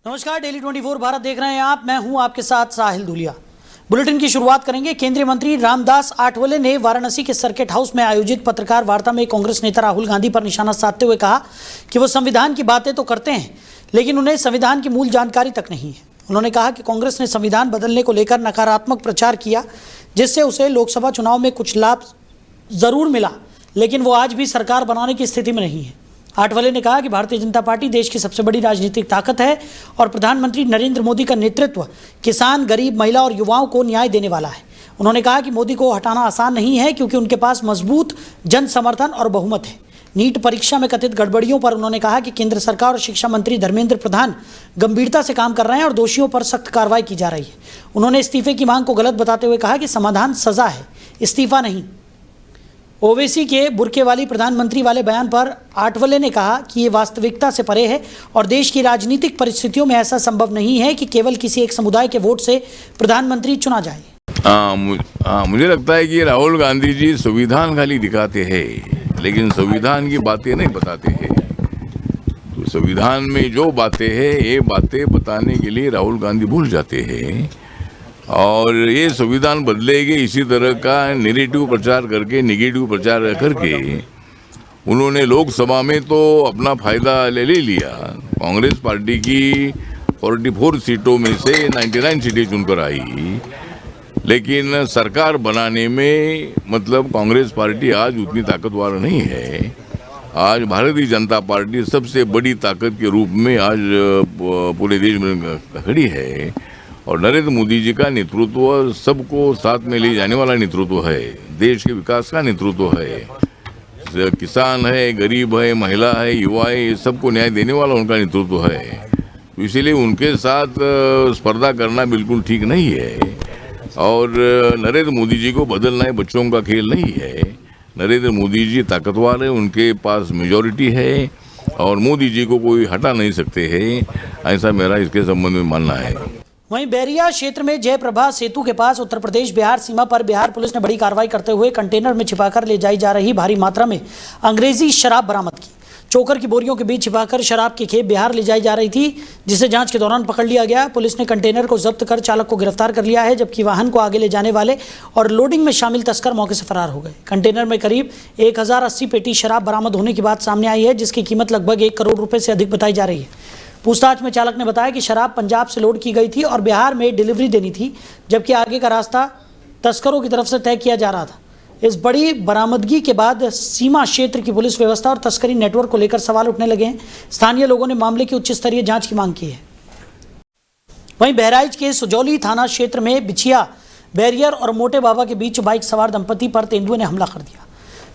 नमस्कार, डेली 24 भारत देख रहे हैं आप। मैं हूं आपके साथ साहिल धुलिया। बुलेटिन की शुरुआत करेंगे। केंद्रीय मंत्री रामदास आठवले ने वाराणसी के सर्किट हाउस में आयोजित पत्रकार वार्ता में कांग्रेस नेता राहुल गांधी पर निशाना साधते हुए कहा कि वो संविधान की बातें तो करते हैं, लेकिन उन्हें संविधान की मूल जानकारी तक नहीं है। उन्होंने कहा कि कांग्रेस ने संविधान बदलने को लेकर नकारात्मक प्रचार किया, जिससे उसे लोकसभा चुनाव में कुछ लाभ जरूर मिला, लेकिन वो आज भी सरकार बनाने की स्थिति में नहीं है। आठवले ने कहा कि भारतीय जनता पार्टी देश की सबसे बड़ी राजनीतिक ताकत है और प्रधानमंत्री नरेंद्र मोदी का नेतृत्व किसान, गरीब, महिला और युवाओं को न्याय देने वाला है। उन्होंने कहा कि मोदी को हटाना आसान नहीं है, क्योंकि उनके पास मजबूत जन समर्थन और बहुमत है। नीट परीक्षा में कथित गड़बड़ियों पर उन्होंने कहा कि केंद्र सरकार और शिक्षा मंत्री धर्मेंद्र प्रधान गंभीरता से काम कर रहे हैं और दोषियों पर सख्त कार्रवाई की जा रही है। उन्होंने इस्तीफे की मांग को गलत बताते हुए कहा कि समाधान सजा है, इस्तीफा नहीं। ओवैसी के बुर्के वाली प्रधानमंत्री वाले बयान पर आठवले ने कहा कि ये वास्तविकता से परे है और देश की राजनीतिक परिस्थितियों में ऐसा संभव नहीं है कि केवल किसी एक समुदाय के वोट से प्रधानमंत्री चुना जाए। मुझे लगता है कि राहुल गांधी जी संविधान खाली दिखाते हैं, लेकिन संविधान की बातें नहीं बताते हैं। तो संविधान में जो बातें हैं, ये बातें बताने के लिए राहुल गांधी भूल जाते हैं और ये संविधान बदलेगी इसी तरह का नेगेटिव प्रचार करके, नेगेटिव प्रचार करके उन्होंने लोकसभा में तो अपना फायदा ले लिया। कांग्रेस पार्टी की 44 सीटों में से 99 सीटें चुनकर आई, लेकिन सरकार बनाने में मतलब कांग्रेस पार्टी आज उतनी ताकतवर नहीं है। आज भारतीय जनता पार्टी सबसे बड़ी ताकत के रूप में आज पूरे देश में खड़ी है और नरेंद्र मोदी जी का नेतृत्व सबको साथ में ले जाने वाला नेतृत्व है, देश के विकास का नेतृत्व है। किसान है, गरीब है, महिला है, युवा है, ये सबको न्याय देने वाला उनका नेतृत्व है। तो इसीलिए उनके साथ स्पर्धा करना बिल्कुल ठीक नहीं है और नरेंद्र मोदी जी को बदलना है बच्चों का खेल नहीं है। नरेंद्र मोदी जी ताकतवर है, उनके पास मेजॉरिटी है और मोदी जी को कोई हटा नहीं सकते हैं, ऐसा मेरा इसके संबंध में मानना है। वहीं बैरिया क्षेत्र में जयप्रभा सेतु के पास उत्तर प्रदेश बिहार सीमा पर बिहार पुलिस ने बड़ी कार्रवाई करते हुए कंटेनर में छिपाकर ले जाई जा रही भारी मात्रा में अंग्रेजी शराब बरामद की। चोकर की बोरियों के बीच छिपाकर शराब की खेप बिहार ले जाई जा रही थी, जिसे जांच के दौरान पकड़ लिया गया। पुलिस ने कंटेनर को जब्त कर चालक को गिरफ्तार कर लिया है, जबकि वाहन को आगे ले जाने वाले और लोडिंग में शामिल तस्कर मौके से फरार हो गए। कंटेनर में करीब 1080 पेटी शराब बरामद होने की बात सामने आई है, जिसकी कीमत लगभग 1 करोड़ रुपए से अधिक बताई जा रही है। पूछताछ में चालक ने बताया कि शराब पंजाब से लोड की गई थी और बिहार में डिलीवरी देनी थी, जबकि आगे का रास्ता तस्करों की तरफ से तय किया जा रहा था। इस बड़ी बरामदगी के बाद सीमा क्षेत्र की पुलिस व्यवस्था और तस्करी नेटवर्क को लेकर सवाल उठने लगे हैं। स्थानीय लोगों ने मामले की उच्च स्तरीय जांच की मांग की है। वहीं बहराइच के सुजौली थाना क्षेत्र में बिछिया बैरियर और मोटे बाबा के बीच बाइक सवार दंपति पर तेंदुए ने हमला कर दिया।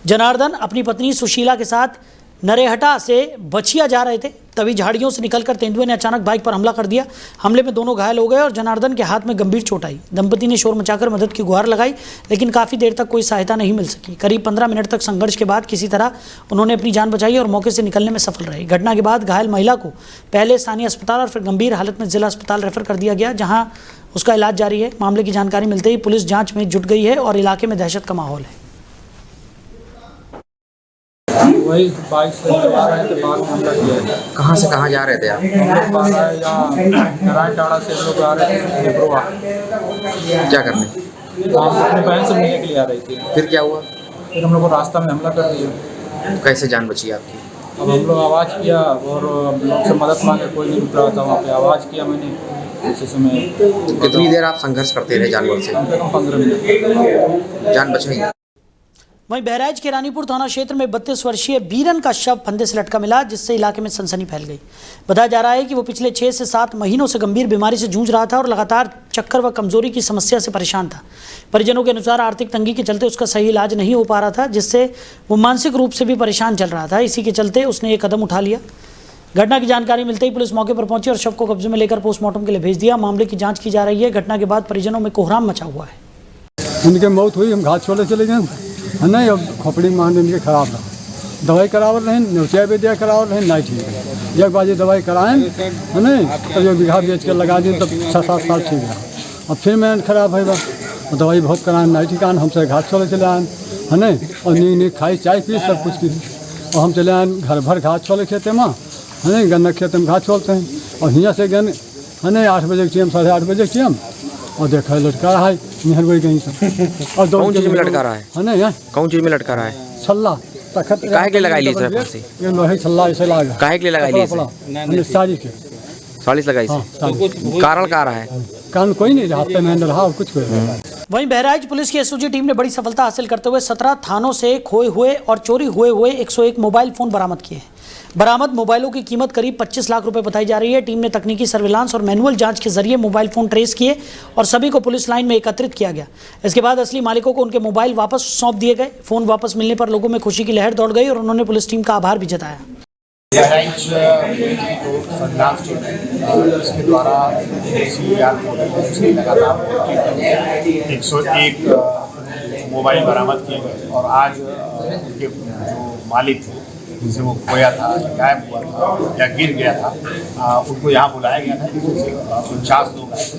जनार्दन अपनी पत्नी सुशीला के साथ नरेहटा से बछिया जा रहे थे, तभी झाड़ियों से निकलकर तेंदुए ने अचानक बाइक पर हमला कर दिया। हमले में दोनों घायल हो गए और जनार्दन के हाथ में गंभीर चोट आई। दंपति ने शोर मचाकर मदद की गुहार लगाई, लेकिन काफ़ी देर तक कोई सहायता नहीं मिल सकी। करीब 15 मिनट तक संघर्ष के बाद किसी तरह उन्होंने अपनी जान बचाई और मौके से निकलने में सफल रहे। घटना के बाद घायल महिला को पहले स्थानीय अस्पताल और फिर गंभीर हालत में जिला अस्पताल रेफर कर दिया गया, जहाँ उसका इलाज जारी है। मामले की जानकारी मिलते ही पुलिस जाँच में जुट गई है और इलाके में दहशत का माहौल है। वही बाइक से जा रहे थे, बाद में हमला किया है। कहाँ से कहाँ जा रहे थे आप? हम लोग नारायण टाड़ा से हम लोग आ रहे थे डिब्रुआ। क्या करने? अपने बहन से मिलने के लिए आ रही थी। फिर क्या हुआ? फिर हम लोग को रास्ता में हमला कर दिया। तो कैसे जान बची आपकी? अब हम लोग आवाज़ किया और लोग से मदद मांगे, कोई नहीं रुक रहा था। वहाँ पे आवाज़ किया मैंने, उसी समय। कितनी देर आप संघर्ष करते रहे जानवर से? कम से कम 15 मिनट। जान बचाई? वहीं बहराइच के रानीपुर थाना क्षेत्र में 32 वर्षीय बीरन का शव फंदे से लटका मिला, जिससे इलाके में सनसनी फैल गई। बताया जा रहा है कि वो पिछले 6 से 7 महीनों से गंभीर बीमारी से जूझ रहा था और लगातार चक्कर व कमजोरी की समस्या से परेशान था। परिजनों के अनुसार आर्थिक तंगी के चलते उसका सही इलाज नहीं हो पा रहा था, जिससे वो मानसिक रूप से भी परेशान चल रहा था। इसी के चलते उसने एक कदम उठा लिया। घटना की जानकारी मिलते ही पुलिस मौके पर पहुंची और शव को कब्जे में लेकर पोस्टमार्टम के लिए भेज दिया। मामले की जाँच की जा रही है। घटना के बाद परिजनों में कोहराम मचा हुआ है। उनके मौत हुई, हम घाट छोड़े चले गए है नहीं। अब खोपड़ी मान इनके खराब रहा, दवाई करावल रहे, नौचिया भी दिया करावल रहे, नहीं ठीक है। एक बाजी दवाई कराएं है नहीं, तब एक बीघा बेच कर लगा दिए, तब 6-7 साल ठीक रहा। अब फिर मैं खराब है, दवाई बहुत कराएं, नहीं ठिकान। हमसे घाट छोड़े चले आए है नहीं, और नींद खाई, चाय पी, सब कुछ की। और हम चले आए घर भर घाट छोड़े खेते में है नहीं, गन्ना खेते में घाट छोड़ते हैं। और यहाँ से गए है नहीं 8 बजे के टाइम 8:30 बजे के टाइम और देखा लटका रहा है निहर वही कहीं से और कौन चीज में लटका रहा है? नहीं यहाँ कौन चीज में लटका रहा है? छल्ला तखत काहे के लगाई ली सर फांसी? ये लोहे छल्ला ऐसे लगा काहे के लिए लगाई ली इसे? हमने साड़ी के 40 लगाई हाँ से? साड़ी कारण क्या रहा है? कान कोई नहीं हाथ में रहा और कुछ कोई वहीं बहराइच पुलिस की एसओजी टीम ने बड़ी सफलता हासिल करते हुए 17 थानों से खोए हुए और चोरी हुए 101 मोबाइल फोन बरामद किए हैं। बरामद मोबाइलों की कीमत करीब 25 लाख रुपए बताई जा रही है। टीम ने तकनीकी सर्विलांस और मैनुअल जांच के जरिए मोबाइल फोन ट्रेस किए और सभी को पुलिस लाइन में एकत्रित किया गया। इसके बाद असली मालिकों को उनके मोबाइल वापस सौंप दिए गए। फोन वापस मिलने पर लोगों में खुशी की लहर दौड़ गई और उन्होंने पुलिस टीम का आभार भी जताया। बहराइच सर्विलांस टीम इसके द्वारा CR मॉडल उसकी लगातार 101 मोबाइल बरामद किए गए और आज उनके जो मालिक थे जिनसे वो खोया था, गायब हुआ था या गिर गया था, उनको यहाँ बुलाया गया था। जिससे 49 लोग आए थे।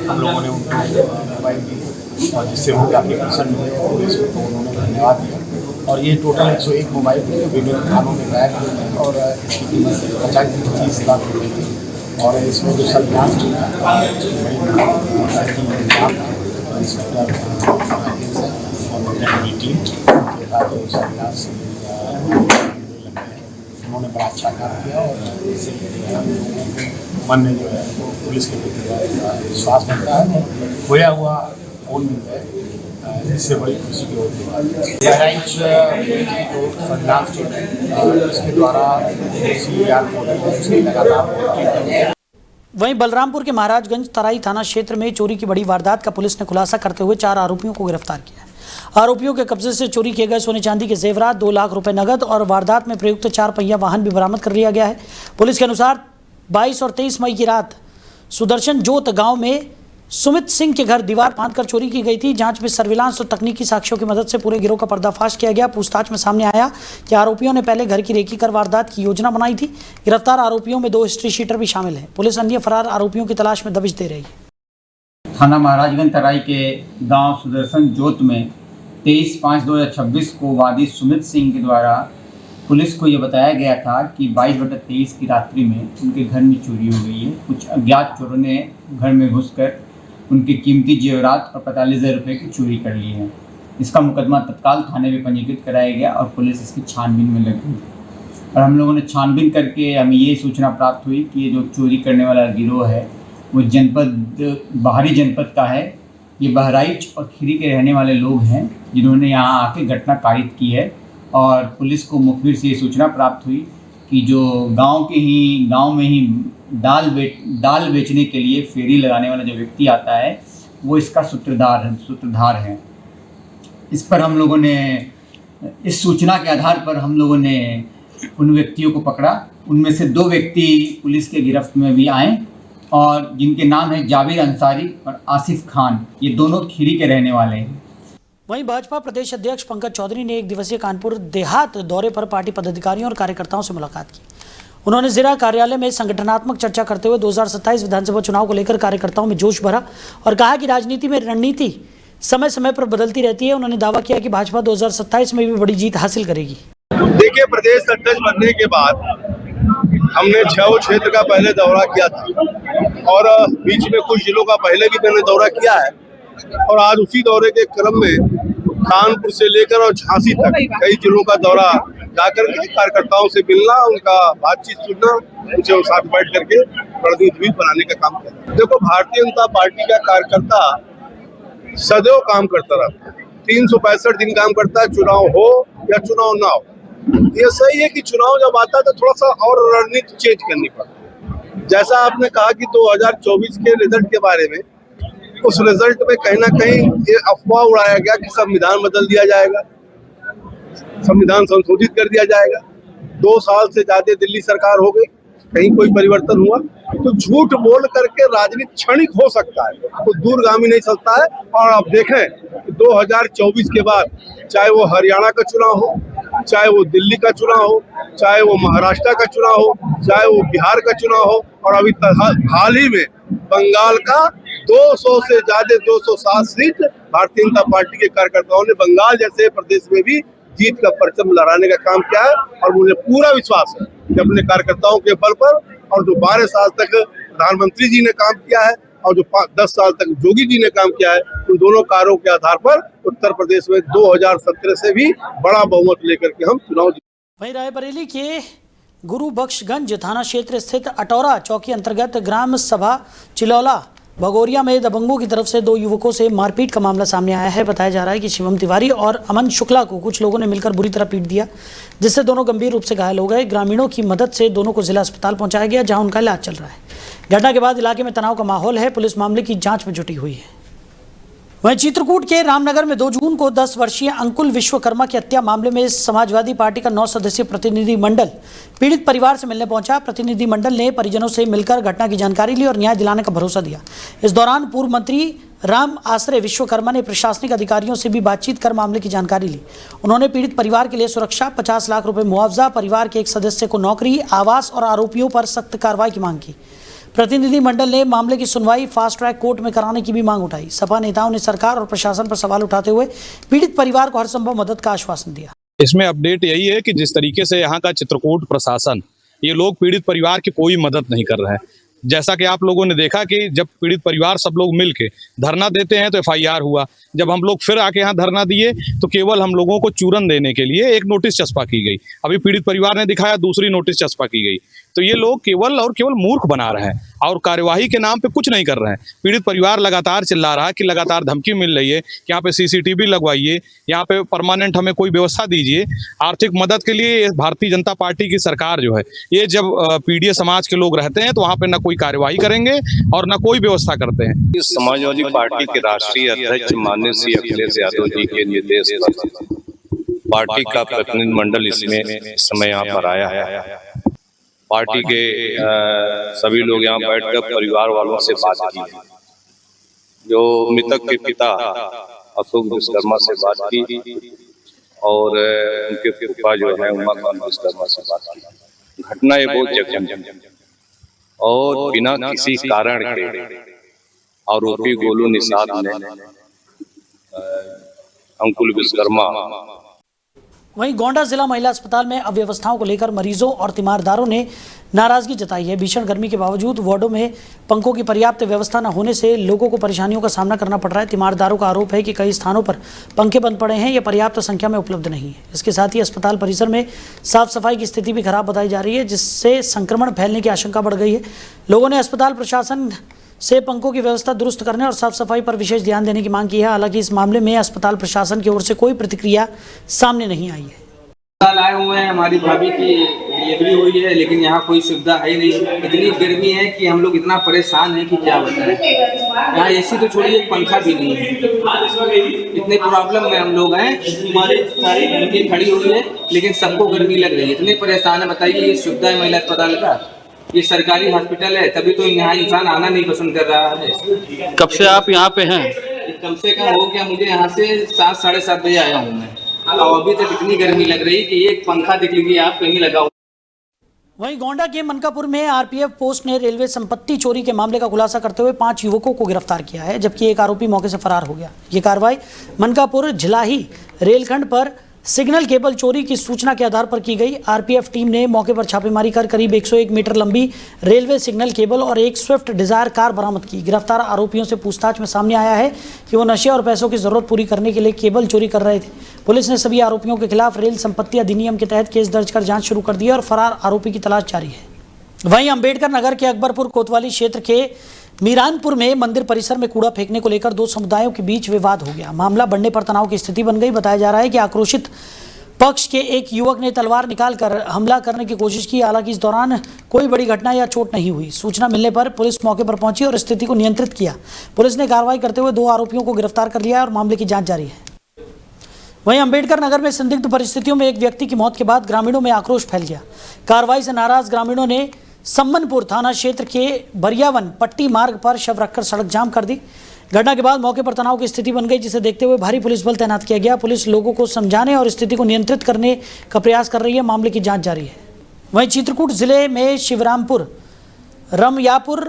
हम लोगों ने उनको मोबाइल दी और जिससे वो काफ़ी प्रसन्न हुए और पुलिस को उन्होंने धन्यवाद दिया। और ये टोटल 101 मोबाइल विभिन्न थानों में गायब हुए हैं और इसकी कीमत 25 लाख रुपये थी। और इसमें जो सर्विलांस टीम सर्विलांस उन्होंने बड़ा अच्छा काम किया और इससे मन में जो है वो पुलिस के प्रति विश्वास बनता है। खोया हुआ फोन मिल गए, इससे बड़ी खुशी की होती है। बहराइच सर्विलांस टीम इसके द्वारा CR मॉडल उसकी लगातार। वहीं बलरामपुर के महाराजगंज तराई थाना क्षेत्र में चोरी की बड़ी वारदात का पुलिस ने खुलासा करते हुए 4 आरोपियों को गिरफ्तार किया। आरोपियों के कब्जे से चोरी किए गए सोने चांदी के जेवरात, 2 लाख रुपए नगद और वारदात में प्रयुक्त 4 पहिया वाहन भी बरामद कर लिया गया है। पुलिस के अनुसार 22 और 23 मई की रात सुदर्शन जोत गांव में सुमित सिंह के घर दीवार फांदकर चोरी की गई थी। जांच में सर्विलांस और तकनीकी साक्ष्यों की मदद से पूरे गिरोह का पर्दाफाश किया गया। पूछताछ में सामने आया कि आरोपियों ने पहले घर की रेकी कर वारदात की योजना बनाई थी। गिरफ्तार आरोपियों में 2 हिस्ट्री शीटर भी शामिल हैं। पुलिस अन्य फरार आरोपियों की तलाश में दबिश दे रही है। थाना महाराजगंज तराई के गांव सुदर्शन जोत में 23/5/2026 को वादी सुमित सिंह के द्वारा पुलिस को ये बताया गया था कि 22/23 की रात्रि में उनके घर में चोरी हो गई है। कुछ अज्ञात चोरों ने घर में घुसकर उनके कीमती जेवरात और 45,000 रुपये की चोरी कर ली है। इसका मुकदमा तत्काल थाने में पंजीकृत कराया गया और पुलिस इसकी छानबीन में लग गई। और हम लोगों ने छानबीन करके हमें ये सूचना प्राप्त हुई कि ये जो चोरी करने वाला गिरोह है वो बाहरी जनपद का है। ये बहराइच और खीरी के रहने वाले लोग हैं जिन्होंने यहाँ आके घटना कारित की है। और पुलिस को मुखबिर से ये सूचना प्राप्त हुई कि जो गांव में ही दाल बेचने के लिए फेरी लगाने वाला जो व्यक्ति आता है वो इसका सूत्रधार है। इस पर हम लोगों ने इस सूचना के आधार पर हम लोगों ने उन व्यक्तियों को पकड़ा। उनमें से 2 व्यक्ति पुलिस के गिरफ्त में भी आए और जिनके नाम है जावेद अंसारी और आसिफ खान। ये दोनों खीरी के रहने वाले हैं। वहीं भाजपा प्रदेश अध्यक्ष पंकज चौधरी ने 1 दिवसीय कानपुर देहात दौरे पर पार्टी पदाधिकारियों और कार्यकर्ताओं से मुलाकात की। उन्होंने जिला कार्यालय में संगठनात्मक चर्चा करते हुए 2027 विधानसभा चुनाव को लेकर कार्यकर्ताओं में जोश भरा और कहा कि राजनीति में रणनीति समय समय पर बदलती रहती है। उन्होंने दावा किया कि भाजपा 2027 में भी बड़ी जीत हासिल करेगी। देखिए, प्रदेश अध्यक्ष बनने के बाद हमने 6 क्षेत्र का पहले दौरा किया था और बीच में कुछ जिलों का पहले भी मैंने दौरा किया है। और आज उसी दौरे के क्रम में कानपुर से लेकर और झांसी तक कई जिलों का दौरा जाकर के कार्यकर्ताओं से मिलना, उनका बातचीत सुनना, उनसे साथ बैठ करके रणनीति बनाने का काम किया। देखो, भारतीय जनता पार्टी का कार्यकर्ता सदैव काम करता रहता है। 365 दिन काम करता है, चुनाव हो या चुनाव ना हो। ये सही है कि चुनाव जब आता है तो थोड़ा सा और रणनीति चेंज करनी पड़ती है। जैसा आपने कहा कि 2024 के रिजल्ट के बारे में, उस रिजल्ट में कहीं ना कहीं ये अफवाह उड़ाया गया कि संविधान बदल दिया जाएगा, संविधान संशोधित कर दिया जाएगा। 2 साल से ज्यादा दिल्ली सरकार हो गई, कहीं कोई परिवर्तन हुआ? तो झूठ बोल करके राजनीति क्षणिक हो सकता है, तो दूरगामी नहीं चलता है। और आप देखें 2024 के बाद चाहे वो हरियाणा का चुनाव हो, चाहे वो दिल्ली का चुनाव हो, चाहे वो महाराष्ट्र का चुनाव हो, चाहे वो बिहार का चुनाव हो, और अभी हाल ही में बंगाल का 200 से ज्यादा 207 सीट भारतीय जनता पार्टी के कार्यकर्ताओं ने बंगाल जैसे प्रदेश में भी जीत का परचम लहराने का काम किया है। और मुझे पूरा विश्वास है कि अपने कार्यकर्ताओं के बल पर और जो 12 साल तक प्रधानमंत्री जी ने काम किया है और जो 10 साल तक योगी जी ने काम किया है, उन दोनों कार्यों के आधार पर उत्तर प्रदेश में 2017 से भी बड़ा बहुमत लेकर के हम चुनाव जीते। वहीं रायबरेली के गुरुबख्शगंज थाना क्षेत्र स्थित अटौरा चौकी अंतर्गत ग्राम सभा चिलौला भगोरिया में दबंगों की तरफ से 2 युवकों से मारपीट का मामला सामने आया है। बताया जा रहा है कि शिवम तिवारी और अमन शुक्ला को कुछ लोगों ने मिलकर बुरी तरह पीट दिया, जिससे दोनों गंभीर रूप से घायल हो गए। ग्रामीणों की मदद से दोनों को जिला अस्पताल पहुंचाया गया, जहां उनका इलाज चल रहा है। घटना के बाद इलाके में तनाव का माहौल है। पुलिस मामले की जाँच में जुटी हुई है। वहीं चित्रकूट के रामनगर में 2 जून को 10 वर्षीय अंकुल विश्वकर्मा की हत्या मामले में समाजवादी पार्टी का 9 सदस्यीय प्रतिनिधि मंडल पीड़ित परिवार से मिलने पहुंचा। प्रतिनिधि मंडल ने परिजनों से मिलकर घटना की जानकारी ली और न्याय दिलाने का भरोसा दिया। इस दौरान पूर्व मंत्री राम आश्रय विश्वकर्मा ने प्रशासनिक अधिकारियों से भी बातचीत कर मामले की जानकारी ली। उन्होंने पीड़ित परिवार के लिए सुरक्षा, 50 लाख रुपए मुआवजा, परिवार के एक सदस्य को नौकरी, आवास और आरोपियों पर सख्त कार्रवाई की मांग की। प्रतिनिधि मंडल ने मामले की सुनवाई फास्ट ट्रैक कोर्ट में कराने की भी मांग उठाई। सपा नेताओं ने सरकार और प्रशासन पर सवाल उठाते हुए पीड़ित परिवार को हर संभव मदद का आश्वासन दिया। इसमें अपडेट यही है कि जिस तरीके से यहाँ का चित्रकूट प्रशासन, ये लोग पीड़ित परिवार की कोई मदद नहीं कर रहे हैं। जैसा कि आप लोगों ने देखा कि जब पीड़ित परिवार सब लोग मिलके धरना देते हैं तो FIR हुआ। जब हम लोग फिर आके यहाँ धरना दिए तो केवल हम लोगों को चूरन देने के लिए एक नोटिस चस्पा की गई। अभी पीड़ित परिवार ने दिखाया, दूसरी नोटिस चस्पा की गई। तो ये लोग केवल और केवल मूर्ख बना रहे हैं और कार्यवाही के नाम पे कुछ नहीं कर रहे हैं। पीड़ित परिवार लगातार चिल्ला रहा है कि लगातार धमकी मिल रही है कि यहाँ पे CCTV लगवाइए, यहाँ पे परमानेंट हमें कोई व्यवस्था दीजिए। आर्थिक मदद के लिए भारतीय जनता पार्टी की सरकार जो है, ये जब पीड़ित समाज के लोग रहते हैं तो वहाँ पे न कोई कार्यवाही करेंगे और न कोई व्यवस्था करते हैं। समाजवादी पार्टी के राष्ट्रीय अध्यक्ष माननीय श्री अखिलेश यादव जी के निर्देश पर पार्टी का प्रतिनिधि मंडल इसमें समय यहाँ पर आया है। पार्टी के सभी लोग यहाँ बैठकर परिवार वालों से बात की। जो मृतक के पिता अशोक विश्वकर्मा से बात की और उनके फूफा जो है उमाकांत विश्वकर्मा से बात की। घटना ये बहुत जघन्य और बिना किसी कारण के आरोपी गोलू निषाद ने अंकुल विश्वकर्मा। वहीं गोंडा जिला महिला अस्पताल में अव्यवस्थाओं को लेकर मरीजों और तीमारदारों ने नाराजगी जताई है। भीषण गर्मी के बावजूद वार्डों में पंखों की पर्याप्त व्यवस्था न होने से लोगों को परेशानियों का सामना करना पड़ रहा है। तीमारदारों का आरोप है कि कई स्थानों पर पंखे बंद पड़े हैं, ये पर्याप्त संख्या में उपलब्ध नहीं है। इसके साथ ही अस्पताल परिसर में साफ सफाई की स्थिति भी खराब बताई जा रही है, जिससे संक्रमण फैलने की आशंका बढ़ गई है। लोगों ने अस्पताल प्रशासन से पंखों की व्यवस्था दुरुस्त करने और साफ सफाई पर विशेष ध्यान देने की मांग की है। हालांकि इस मामले में अस्पताल प्रशासन की ओर से कोई प्रतिक्रिया सामने नहीं आई है। आए हुए हैं, हमारी भाभी की डिलीवरी हुई है, लेकिन यहाँ कोई सुविधा है नहीं। इतनी गर्मी है कि हम लोग इतना परेशान हैं कि क्या बताएं। यहाँ AC तो छोड़िए, पंखा भी नहीं है। इतने प्रॉब्लम में हम लोग हैं। हमारे सारी लड़की खड़ी हुई है, लेकिन सबको गर्मी लग रही है। इतने परेशान है, बताइए ये सुविधा है महिला अस्पताल का? ये सरकारी हॉस्पिटल है, तभी तो यहाँ इंसान आना नहीं पसंद कर रहा है। कब से आप यहाँ पे हैं? कम से कम हो गया, मुझे यहाँ से 7 साढ़े 7 बजे आया हूँ मैं, और अभी तक इतनी गर्मी लग रही है कि एक पंखा देख लीजिए आप कहीं लगा हो। वहीं गोंडा के मनकापुर में RPF पोस्ट ने रेलवे संपत्ति चोरी के मामले का खुलासा करते हुए 5 युवकों को गिरफ्तार किया है, जबकि एक आरोपी मौके से फरार हो गया। ये कार्रवाई मनकापुर झिलाही रेलखंड पर सिग्नल केबल चोरी की सूचना के आधार पर की गई। RPF टीम ने मौके पर छापेमारी कर करीब 101 मीटर लंबी रेलवे सिग्नल केबल और एक स्विफ्ट डिजायर कार बरामद की। गिरफ्तार आरोपियों से पूछताछ में सामने आया है कि वो नशे और पैसों की जरूरत पूरी करने के लिए केबल चोरी कर रहे थे। पुलिस ने सभी आरोपियों के खिलाफ रेल संपत्ति अधिनियम के तहत केस दर्ज कर जांच शुरू कर दी है और फरार आरोपी की तलाश जारी है। वहीं अंबेडकर नगर के अकबरपुर कोतवाली क्षेत्र के मीरानपुर में मंदिर परिसर में कूड़ा फेंकने को लेकर 2 समुदायों के बीच विवाद हो गया। मामला बढ़ने पर तनाव की स्थिति बन गई। बताया जा रहा है कि आक्रोशित पक्ष के एक युवक ने तलवार निकालकर हमला करने की कोशिश की। हालांकि इस दौरान कोई बड़ी घटना या चोट नहीं हुई। सूचना मिलने पर पुलिस मौके पर पहुंची और स्थिति को नियंत्रित किया। पुलिस ने कार्रवाई करते हुए 2 आरोपियों को गिरफ्तार कर लिया और मामले की जाँच जारी है। वहीं अंबेडकर नगर में संदिग्ध परिस्थितियों में एक व्यक्ति की मौत के बाद ग्रामीणों में आक्रोश फैल गया। कार्रवाई से नाराज ग्रामीणों ने सम्मनपुर थाना क्षेत्र के बरियावन पट्टी मार्ग पर शव रखकर सड़क जाम कर दी। घटना के बाद मौके पर तनाव की स्थिति बन गई, जिसे देखते हुए भारी पुलिस बल तैनात किया गया। पुलिस लोगों को समझाने और स्थिति को नियंत्रित करने का प्रयास कर रही है। मामले की जांच जारी है। वहीं चित्रकूट जिले में शिवरामपुर, रमयापुर,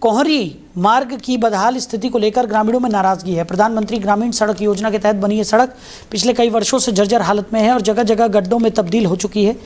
कोहरी मार्ग की बदहाल स्थिति को लेकर ग्रामीणों में नाराजगी है। प्रधानमंत्री ग्रामीण सड़क योजना के तहत बनी ये सड़क पिछले कई वर्षों से जर्जर हालत में है और जगह जगह गड्ढों में तब्दील हो चुकी है।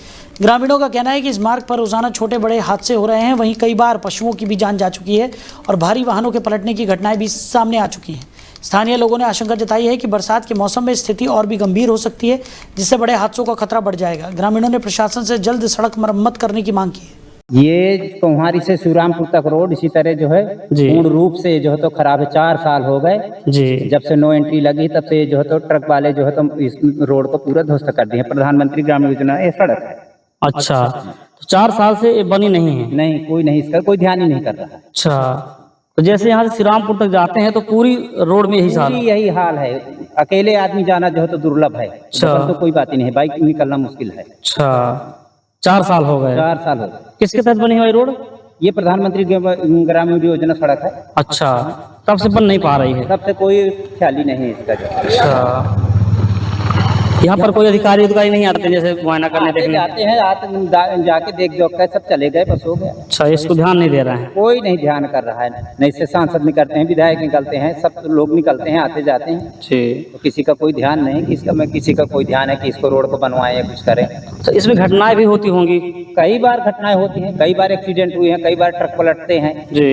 ग्रामीणों का कहना है कि इस मार्ग पर रोजाना छोटे बड़े हादसे हो रहे हैं। वहीं कई बार पशुओं की भी जान जा चुकी है और भारी वाहनों के पलटने की घटनाएं भी सामने आ चुकी हैं। स्थानीय लोगों ने आशंका जताई है कि बरसात के मौसम में स्थिति और भी गंभीर हो सकती है, जिससे बड़े हादसों का खतरा बढ़ जाएगा। ग्रामीणों ने प्रशासन से जल्द सड़क मरम्मत करने की मांग की है। ये कोहारी से शिवरामपुर तक रोड इसी तरह जो है पूर्ण रूप से जो है तो खराब है। 4 साल हो गए जी, जब से नो एंट्री लगी तब से जो है तो ट्रक वाले जो है तो इस रोड को पूरा ध्वस्त कर दिए। प्रधानमंत्री ग्रामीण योजना ये सड़क है। अच्छा, तो 4 साल से ये बनी नहीं है? नहीं, कोई नहीं, इसका कोई ध्यान ही नहीं कर रहा। अच्छा, तो जैसे यहाँ से श्रीरामपुर तक जाते हैं तो पूरी रोड में यही हाल है। अकेले आदमी जाना जो है तो दुर्लभ है। तो कोई बात ही नहीं है, बाइक निकलना मुश्किल है। अच्छा, 4 साल हो गए? 4 साल हो गए। किसके तहत बनी हुई रोड? ये प्रधानमंत्री ग्रामीण योजना सड़क है। अच्छा, तब से बन नहीं पा रही है? तब से कोई ख्याल ही नहीं है इसका। अच्छा, यहाँ पर कोई अधिकारी नहीं आते जैसे मुआयना करने देखने? जाते हैं, जाके देख जो कर सब चले गए, बस हो गया। अच्छा, इसको ध्यान नहीं दे रहे हैं? कोई नहीं ध्यान कर रहा है। नहीं से सांसद निकलते हैं, विधायक निकलते हैं, सब लोग निकलते हैं, आते जाते हैं तो किसी का कोई ध्यान नहीं कि इसका में किसी का कोई ध्यान है कि इसको रोड को बनवाएं या कुछ करें। तो इसमें घटनाएं भी होती होंगी? कई बार घटनाएं होती हैं, कई बार एक्सीडेंट हुए हैं, कई बार ट्रक पलटते हैं जी,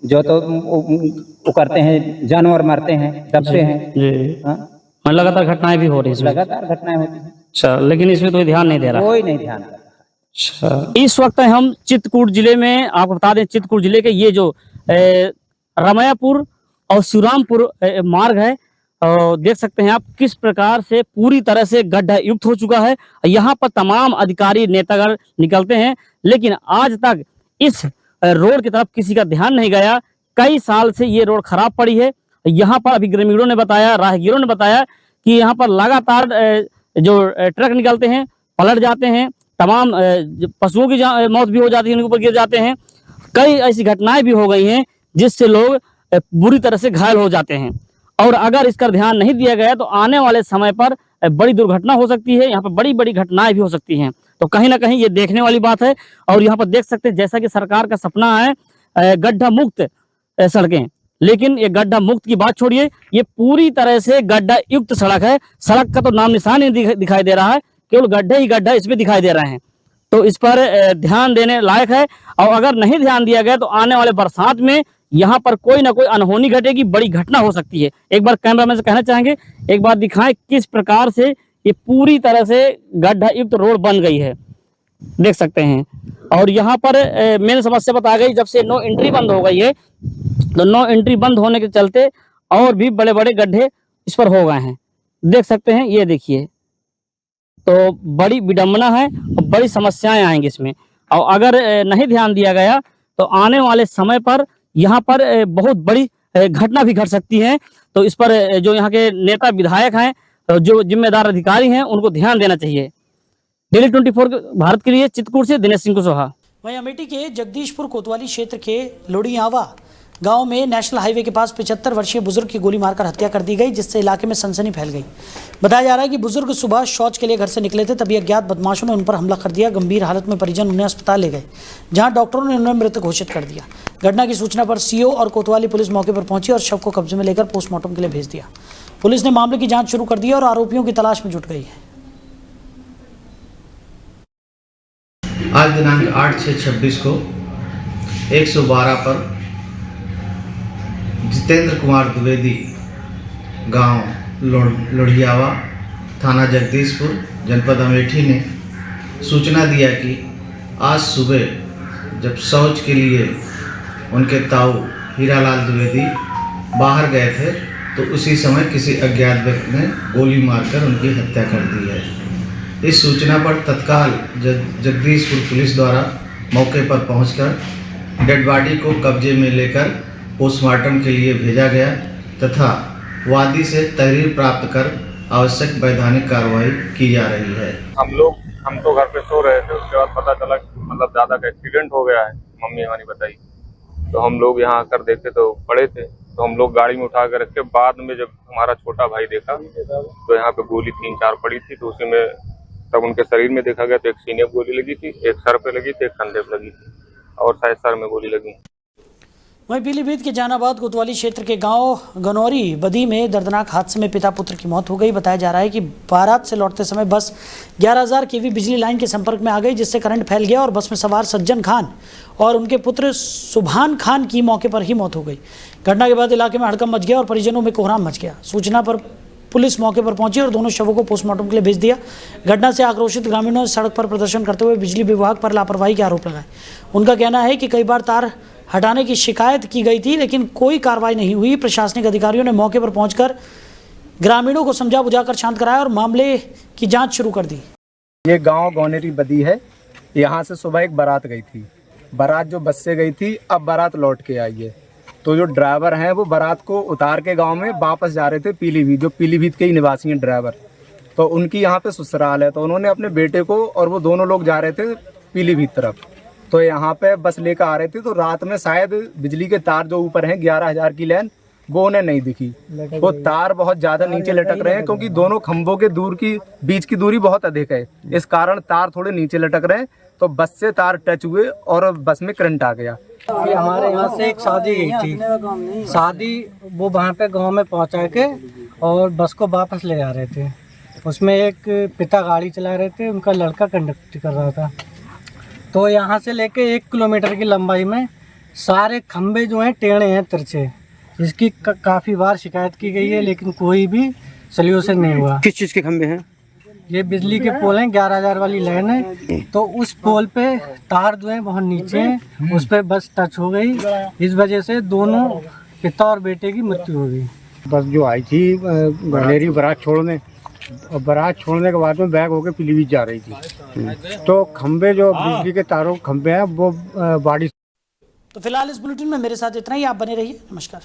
जो तो वो करते हैं, जानवर मरते हैं, दबते हैं जी। लगातार घटनाएं भी हो रही है? लगातार घटनाएं होती हैं। अच्छा, लेकिन इसमें कोई ध्यान नहीं दे रहा? कोई नहीं ध्यान। अच्छा, इस वक्त हम चित्रकूट जिले में, आपको बता दें चित्रकूट जिले के ये जो रमैयापुर और शिवरामपुर मार्ग है, देख सकते हैं आप किस प्रकार से पूरी तरह से गड्ढा युक्त हो चुका है। यहाँ पर तमाम अधिकारी नेतागण निकलते हैं, लेकिन आज तक इस रोड की तरफ किसी का ध्यान नहीं गया। कई साल से ये रोड खराब पड़ी है। यहाँ पर अभी ग्रामीणों ने बताया, राहगीरों ने बताया कि यहाँ पर लगातार जो ट्रक निकलते हैं, पलट जाते हैं, तमाम पशुओं की मौत भी हो जाती है, उनके ऊपर गिर जाते हैं। कई ऐसी घटनाएं भी हो गई हैं जिससे लोग बुरी तरह से घायल हो जाते हैं। और अगर इसका ध्यान नहीं दिया गया तो आने वाले समय पर बड़ी दुर्घटना हो सकती है। यहाँ पर बड़ी बड़ी घटनाएं भी हो सकती हैं। तो कहीं ना कहीं ये देखने वाली बात है। और यहाँ पर देख सकते हैं जैसा कि सरकार का सपना है गड्ढा मुक्त सड़कें, लेकिन ये गड्ढा मुक्त की बात छोड़िए, ये पूरी तरह से गड्ढा युक्त सड़क है। सड़क का तो नाम निशान नहीं दिखाई दे रहा है, केवल गड्ढे ही गड्ढा इसमें दिखाई दे रहे हैं। तो इस पर ध्यान देने लायक है। और अगर नहीं ध्यान दिया गया तो आने वाले बरसात में यहाँ पर कोई ना कोई अनहोनी घटेगी, बड़ी घटना हो सकती है। एक बार कैमरामैन से कहना चाहेंगे, एक बार दिखाएं किस प्रकार से ये पूरी तरह से गड्ढा युक्त रोड बन गई है, देख सकते हैं। और यहाँ पर मेन समस्या बता गई, जब से नो एंट्री बंद हो गई है तो नो एंट्री बंद होने के चलते और भी बड़े बड़े गड्ढे इस पर हो गए हैं, देख सकते हैं। ये देखिए, तो बड़ी विडंबना है और बड़ी समस्याएं आएंगी इसमें। और अगर नहीं ध्यान दिया गया तो आने वाले समय पर यहाँ पर बहुत बड़ी घटना भी घट सकती है। तो इस पर जो यहाँ के नेता विधायक हैं, जो जिम्मेदार अधिकारी हैं, उनको ध्यान देना चाहिए। डेली 24 भारत के लिए चित्रकूट से दिनेश सिंह कुशवाहा। वहीं अमेठी के जगदीशपुर कोतवाली क्षेत्र के लोडियावा गांव में नेशनल हाईवे के पास 75 वर्षीय बुजुर्ग की गोली मारकर हत्या कर दी गई, जिससे इलाके में सनसनी फैल गई। बताया जा रहा है कि बुजुर्ग सुबह शौच के लिए घर से निकले थे, तभी अज्ञात बदमाशों ने उन पर हमला कर दिया। गंभीर हालत में परिजन उन्हें अस्पताल ले गए, जहां डॉक्टरों ने उन्हें मृत घोषित कर दिया। घटना की सूचना पर सीओ और कोतवाली पुलिस मौके पर पहुंची और शव को कब्जे में लेकर पोस्टमार्टम के लिए भेज दिया। पुलिस ने मामले की जाँच शुरू कर दी और आरोपियों की तलाश में जुट गई है। आज दिनांक 8/6/26 को 112 पर जितेंद्र कुमार द्विवेदी, गांव लोडियावा, थाना जगदीशपुर, जनपद अमेठी ने सूचना दिया कि आज सुबह जब शौच के लिए उनके ताऊ हीरालाल द्विवेदी बाहर गए थे तो उसी समय किसी अज्ञात व्यक्ति ने गोली मारकर उनकी हत्या कर दी है। इस सूचना पर तत्काल जगदीशपुर पुलिस द्वारा मौके पर पहुंचकर डेड बॉडी को कब्जे में लेकर पोस्टमार्टम के लिए भेजा गया तथा वादी से तहरीर प्राप्त कर आवश्यक वैधानिक कार्रवाई की जा रही है। हम तो घर पे सो रहे थे, उसके बाद पता चला मतलब दादा का एक्सीडेंट हो गया है, मम्मी हमारी बताई। तो हम लोग यहाँ आकर देखे तो पड़े थे, तो हम लोग गाड़ी में उठा कर रखे। बाद में जब हमारा छोटा भाई देखा तो यहाँ पे गोली 3-4 पड़ी थी, तो उसी में तब उनके शरीर में देखा गया तो एक सीने पे गोली लगी थी, एक सर पे लगी थी, एक कंधे पे लगी थी और शायद सर में गोली लगी। वहीं पीलीभीत के जहानाबाद कोतवाली क्षेत्र के गांव गनौरी बदी में दर्दनाक हादसे में पिता पुत्र की मौत हो गई। बताया जा रहा है कि बारात से लौटते समय बस 11,000 केवी बिजली लाइन के संपर्क में आ गई, जिससे करंट फैल गया और बस में सवार सज्जन खान और उनके पुत्र सुभान खान की मौके पर ही मौत हो गई। घटना के बाद इलाके में हड़कंप मच गया और परिजनों में कोहराम मच गया। सूचना पर पुलिस मौके पर पहुंची और दोनों शवों को पोस्टमार्टम के लिए भेज दिया। घटना से आक्रोशित ग्रामीणों ने सड़क पर प्रदर्शन करते हुए बिजली विभाग पर लापरवाही के आरोप लगाए। उनका कहना है कि कई बार तार हटाने की शिकायत की गई थी, लेकिन कोई कार्रवाई नहीं हुई। प्रशासनिक अधिकारियों ने मौके पर पहुंचकर ग्रामीणों को समझा बुझाकर शांत कराया और मामले की जांच शुरू कर दी। ये गांव गौनेरी बदी है। यहाँ से सुबह एक बारात गई थी। बारात जो बस से गई थी, अब बारात लौट के आई है। तो जो ड्राइवर हैं वो बारात को उतार के गांव में वापस जा रहे थे पीलीभीत, जो पीलीभीत के ही निवासी हैं ड्राइवर। तो उनकी यहाँ पे ससुराल है, तो उन्होंने अपने बेटे को और वो दोनों लोग जा रहे थे पीलीभीत तरफ। तो यहाँ पे बस लेकर आ रहे थे, तो रात में शायद बिजली के तार जो ऊपर हैं 11,000 की लाइन, वो उन्हें नहीं दिखी। वो तार बहुत ज़्यादा नीचे लटक रहे हैं, क्योंकि दोनों खंभों के बीच की दूरी बहुत अधिक है। इस कारण तार थोड़े नीचे लटक रहे हैं, तो बस से तार टच हुए और बस में करंट आ गया। हमारे यहाँ से एक शादी गई थी, शादी वो वहाँ पे गांव में पहुँचा के और बस को वापस ले जा रहे थे। उसमें एक पिता गाड़ी चला रहे थे, उनका लड़का कंडक्टर कर रहा था। तो यहाँ से लेके 1 किलोमीटर की लंबाई में सारे खंभे जो हैं टेढ़े हैं, तिरछे। इसकी काफ़ी बार शिकायत की गई है, लेकिन कोई भी सल्यूशन नहीं हुआ। किस चीज़ के खंभे हैं? ये बिजली के पोल हैं, 11,000 वाली लाइन है। तो उस पोल पे तार जो है बहुत नीचे हैं, उस पर बस टच हो गई। इस वजह से दोनों पिता और बेटे की मृत्यु हो गई। बस जो आई थी गनेरी बारात छोड़ने, और बारात छोड़ने के बाद में बैग होकर पीलीभीत जा रही थी। तो खंबे जो बिजली के तारों खंबे हैं वो बारिश। तो फिलहाल इस बुलेटिन में मेरे साथ इतना ही। आप बने रहिए। नमस्कार।